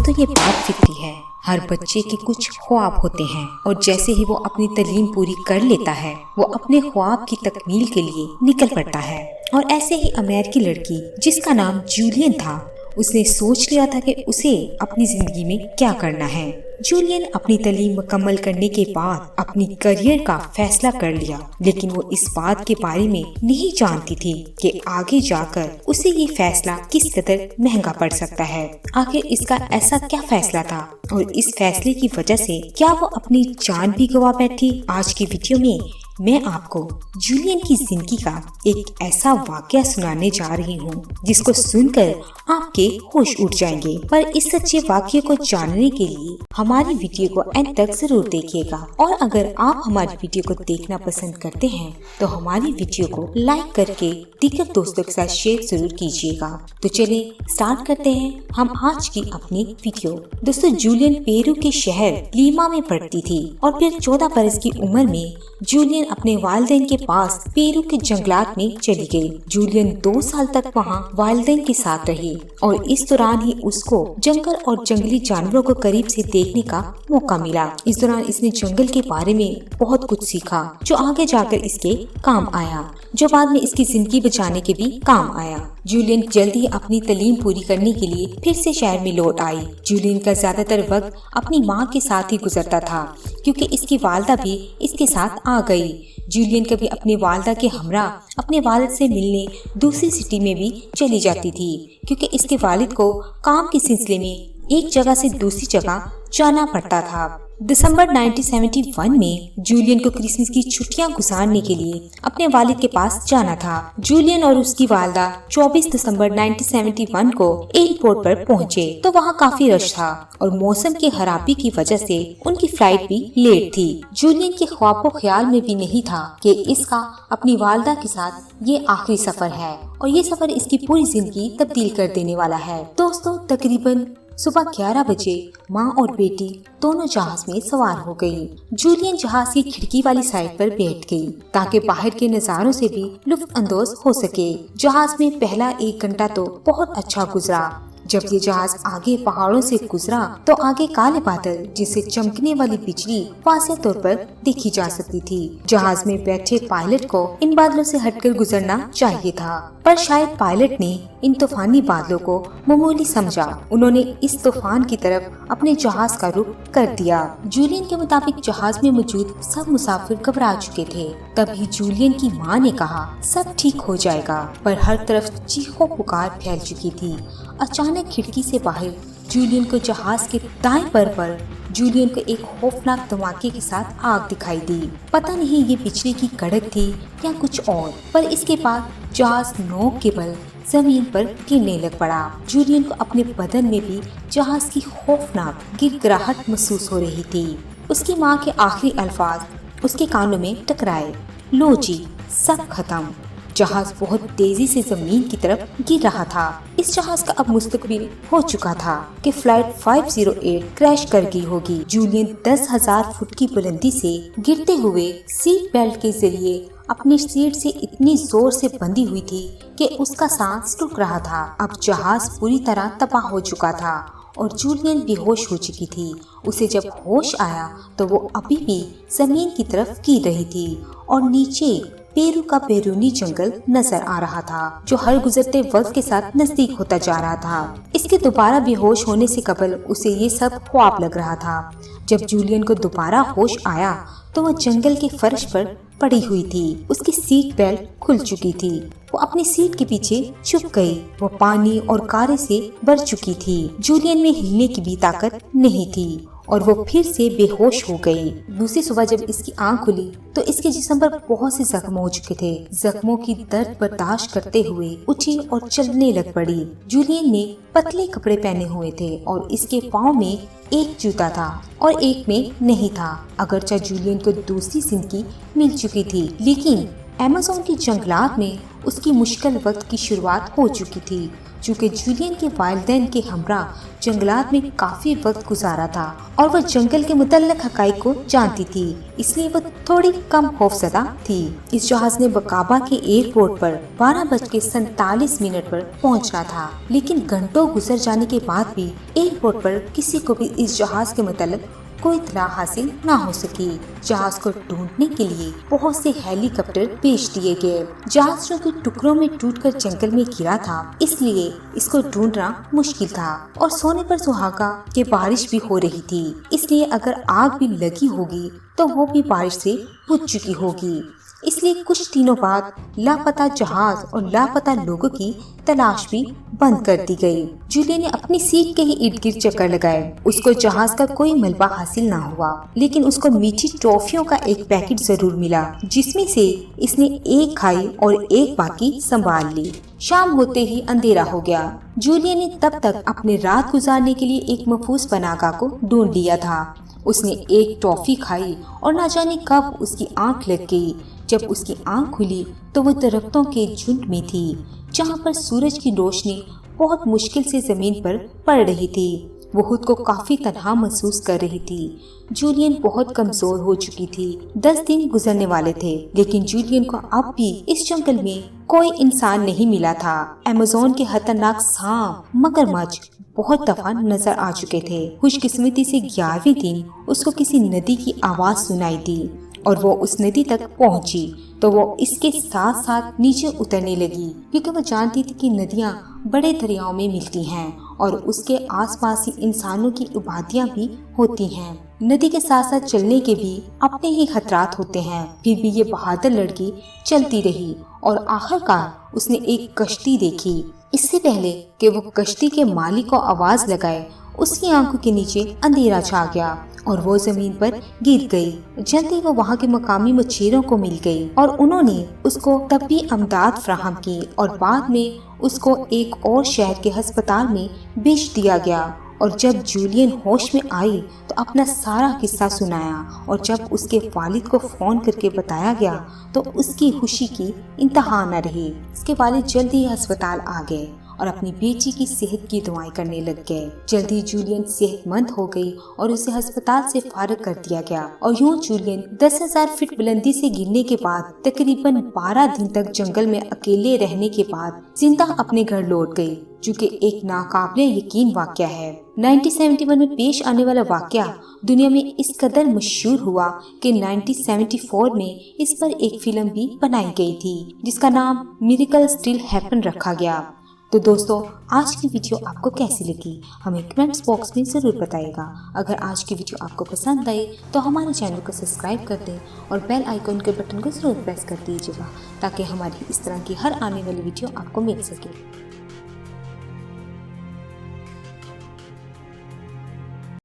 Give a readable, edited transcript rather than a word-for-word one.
दोस्तों ये बात फिक्री है, हर बच्चे के कुछ ख्वाब होते हैं और जैसे ही वो अपनी तालीम पूरी कर लेता है वो अपने ख्वाब की तकमील के लिए निकल पड़ता है। और ऐसे ही अमेरिकी लड़की जिसका नाम जूलियन था, उसने सोच लिया था कि उसे अपनी जिंदगी में क्या करना है। जूलियन अपनी तालीम मुकम्मल करने के बाद अपनी करियर का फैसला कर लिया, लेकिन वो इस बात के बारे में नहीं जानती थी कि आगे जाकर उसे ये फैसला किस कदर महंगा पड़ सकता है। आखिर इसका ऐसा क्या फैसला था और इस फैसले की वजह से क्या वो अपनी जान भी गवा बैठी। आज की वीडियो में मैं आपको जूलियन की जिंदगी का एक ऐसा वाकया सुनाने जा रही हूँ जिसको सुनकर आपके होश उड़ जाएंगे। पर इस सच्चे वाकये को जानने के लिए हमारी वीडियो को एंड तक जरूर देखिएगा और अगर आप हमारी वीडियो को देखना पसंद करते हैं तो हमारी वीडियो को लाइक करके दीगर दोस्तों के साथ शेयर जरूर कीजिएगा। तो चलिए स्टार्ट करते हैं हम आज की अपनी वीडियो। दोस्तों, जूलियन पेरू के शहर लीमा में पढ़ती थी और फिर 14 बरस की उम्र में जूलियन अपने वालिदैन के पास पेरू के जंगलात में चली गई। जूलियन 2 साल तक वहाँ वालिदैन के साथ रही और इस दौरान ही उसको जंगल और जंगली जानवरों को करीब से देखने का मौका मिला। इस दौरान इसने जंगल के बारे में बहुत कुछ सीखा जो आगे जाकर इसके काम आया, जो बाद में इसकी जिंदगी बचाने के भी काम आया। जूलियन जल्दी अपनी तालीम पूरी करने के लिए फिर से शहर में लौट आई। जूलियन का ज्यादातर वक्त अपनी माँ के साथ ही गुजरता था क्योंकि इसकी वालदा भी इसके साथ आ गई। जूलियन कभी अपने वालदा के हमरा अपने वालिद से मिलने दूसरी सिटी में भी चली जाती थी क्योंकि इसके वालिद को काम के सिलसिले में एक जगह से दूसरी जगह जाना पड़ता था। दिसंबर 1971 में जूलियन को क्रिसमस की छुट्टियां गुजारने के लिए अपने वालिद के पास जाना था। जूलियन और उसकी वालदा 24 दिसंबर 1971 को एयरपोर्ट पर पहुंचे तो वहां काफी रश था और मौसम की खराबी की वजह से उनकी फ्लाइट भी लेट थी। जूलियन के ख्वाबो ख्याल में भी नहीं था कि इसका अपनी वालदा के साथ ये आखिरी सफर है और ये सफर इसकी पूरी जिंदगी तब्दील कर देने वाला है। दोस्तों, तकरीबन सुबह 11 बजे माँ और बेटी दोनों जहाज में सवार हो गई। जूलियन जहाज की खिड़की वाली साइड पर बैठ गई ताकि बाहर के नजारों से भी लुत्फ अंदोज हो सके। जहाज में पहला 1 घंटा तो बहुत अच्छा गुजरा। जब ये जहाज आगे पहाड़ों से गुजरा तो आगे काले बादल जिससे चमकने वाली बिजली वाज़ेह तौर पर देखी जा सकती थी। जहाज में बैठे पायलट को इन बादलों से हटकर गुजरना चाहिए था, पर शायद पायलट ने इन तूफानी बादलों को मामूली समझा। उन्होंने इस तूफान की तरफ अपने जहाज का रुख कर दिया। जूलियन के मुताबिक जहाज में मौजूद सब मुसाफिर घबरा चुके थे। तभी जूलियन की माँ ने कहा सब ठीक हो जाएगा, पर हर तरफ चीखों पुकार फैल चुकी थी। अचानक खिड़की से बाहर जूलियन को जहाज के दाएं पर जूलियन को एक खौफनाक धमाके के साथ आग दिखाई दी। पता नहीं ये बिजली की कड़क थी या कुछ और, पर इसके बाद जहाज नोक के बल जमीन पर गिरने लग पड़ा। जूलियन को अपने बदन में भी जहाज की खौफनाक गिड़गिड़ाहट महसूस हो रही थी। उसकी माँ के आखिरी अल्फाज उसके कानों में टकराए, लो जी सब खत्म। जहाज बहुत तेजी से जमीन की तरफ गिर रहा था। इस जहाज का अब मुस्तकबिल हो चुका था कि फ्लाइट 508 क्रैश कर गई होगी। जूलियन 10,000 फुट की बुलंदी से गिरते हुए सीट बेल्ट के जरिए अपनी सीट से इतनी जोर से बंधी हुई थी कि उसका सांस रुक रहा था। अब जहाज पूरी तरह तबाह हो चुका था और जूलियन बेहोश हो चुकी थी। उसे जब होश आया तो वो अभी भी जमीन की तरफ गिर रही थी और नीचे पेरू का पेरूनी जंगल नजर आ रहा था जो हर गुजरते वक्त के साथ नजदीक होता जा रहा था। इसके दोबारा बेहोश होने से कबल उसे ये सब ख्वाब लग रहा था। जब जूलियन को दोबारा होश आया तो वह जंगल के फर्श पर पड़ी हुई थी। उसकी सीट बेल्ट खुल चुकी थी। वो अपनी सीट के पीछे छुप गई। वो पानी और कारे से भर चुकी थी। जूलियन में हिलने की भी ताकत नहीं थी और वो फिर से बेहोश हो गई। दूसरी सुबह जब इसकी आंख खुली तो इसके जिस्म पर बहुत से जख्म हो चुके थे। जख्मों की दर्द बर्दाश्त करते हुए उठी और चलने लग पड़ी। जूलियन ने पतले कपड़े पहने हुए थे और इसके पाँव में एक जूता था और एक में नहीं था। अगरचे जूलियन को दूसरी जिंदगी मिल चुकी थी, लेकिन अमेज़न की जंगलात में उसकी मुश्किल वक्त की शुरुआत हो चुकी थी। चूँकि जूलियन के वालिदैन के हमरा जंगलात में काफी वक्त गुजारा था और वह जंगल के मुतल्लिक हकाइक को जानती थी, इसलिए वह थोड़ी कम खौफजदा थी। इस जहाज ने बकाबा के एयरपोर्ट पर 12:47 पर पहुंचना था, लेकिन घंटों गुजर जाने के बाद भी एयरपोर्ट पर किसी को भी इस जहाज के मतलब कोई इत्तला हासिल न हो सकी। जहाज को ढूंढने के लिए बहुत से हेलीकॉप्टर भेज दिए गए। जहाज जो कि टुकड़ों में टूटकर जंगल में गिरा था, इसलिए इसको ढूंढना मुश्किल था और सोने पर सुहागा के बारिश भी हो रही थी, इसलिए अगर आग भी लगी होगी तो वो भी बारिश से बुझ चुकी होगी। इसलिए कुछ दिनों बाद लापता जहाज और लापता लोगों की तलाश भी बंद कर दी गई। जूलियन ने अपनी सीट के ही इर्द गिर्द चक्कर लगाए। उसको जहाज का कोई मलबा हासिल ना हुआ, लेकिन उसको मीठी टॉफियों का एक पैकेट जरूर मिला, जिसमें से इसने एक खाई और एक बाकी संभाल ली। शाम होते ही अंधेरा हो गया। जूलियन ने तब तक अपने रात गुजारने के लिए एक महफूज पनाहगाह को ढूंढ लिया था। उसने एक टॉफी खाई और न जाने कब उसकी आंख लग गई। जब उसकी आंख खुली तो वो दरख्तों के झुंड में थी, जहाँ पर सूरज की रोशनी बहुत मुश्किल से जमीन पर पड़ रही थी। वो खुद को काफी तन्हा महसूस कर रही थी। जूलियन बहुत कमजोर हो चुकी थी। 10 दिन गुजरने वाले थे, लेकिन जूलियन को अब भी इस जंगल में कोई इंसान नहीं मिला था। अमेज़न के खतरनाक सांप, मगरमच्छ बहुत दफा नजर आ चुके थे। खुशकिस्मती से 11वें दिन उसको किसी नदी की आवाज सुनाई दी और वो उस नदी तक पहुंची तो वो इसके साथ साथ नीचे उतरने लगी, क्योंकि वो जानती थी कि नदियाँ बड़े दरियाओं में मिलती हैं और उसके आसपास ही इंसानों की आबादियाँ भी होती हैं। नदी के साथ साथ चलने के भी अपने ही खतरात होते हैं। फिर भी ये बहादुर लड़की चलती रही और आखिरकार उसने एक कश्ती देखी। इससे पहले कि वो कश्ती के मालिक को आवाज लगाए, उसकी आंखों के नीचे अंधेरा छा गया और वो जमीन पर गिर गई। जल्दी वो वहाँ के मकामी मछुआरों को मिल गई और उन्होंने उसको तबी अमदाद फराहम की और बाद में उसको एक और शहर के अस्पताल में भेज दिया गया। और जब जूलियन होश में आई तो अपना सारा किस्सा सुनाया और जब उसके वालिद को फोन करके बताया गया तो उसकी खुशी की इंतहा न रही। उसके वालिद जल्दी ही अस्पताल आ गए और अपनी बेटी की सेहत की दुआएं करने लग गए। जल्दी जूलियन सेहतमंद हो गई और उसे अस्पताल से फारिग कर दिया गया और यूं जूलियन 10,000 फीट बुलंदी से गिरने के बाद तकरीबन 12 दिन तक जंगल में अकेले रहने के बाद जिंदा अपने घर लौट गई, जो कि एक नाकाबिले यकीन वाकया है। 1971 में पेश आने वाला वाकया दुनिया में इस कदर मशहूर हुआ कि 1974 में इस पर एक फिल्म भी बनाई गई थी, जिसका नाम मिरेकल स्टिल हैपन रखा गया। तो दोस्तों, आज की वीडियो आपको कैसी लगी हमें कमेंट्स बॉक्स में ज़रूर बताइएगा। अगर आज की वीडियो आपको पसंद आई तो हमारे चैनल को सब्सक्राइब कर दें और बेल आइकन के बटन को ज़रूर प्रेस कर दीजिएगा, ताकि हमारी इस तरह की हर आने वाली वीडियो आपको मिल सके।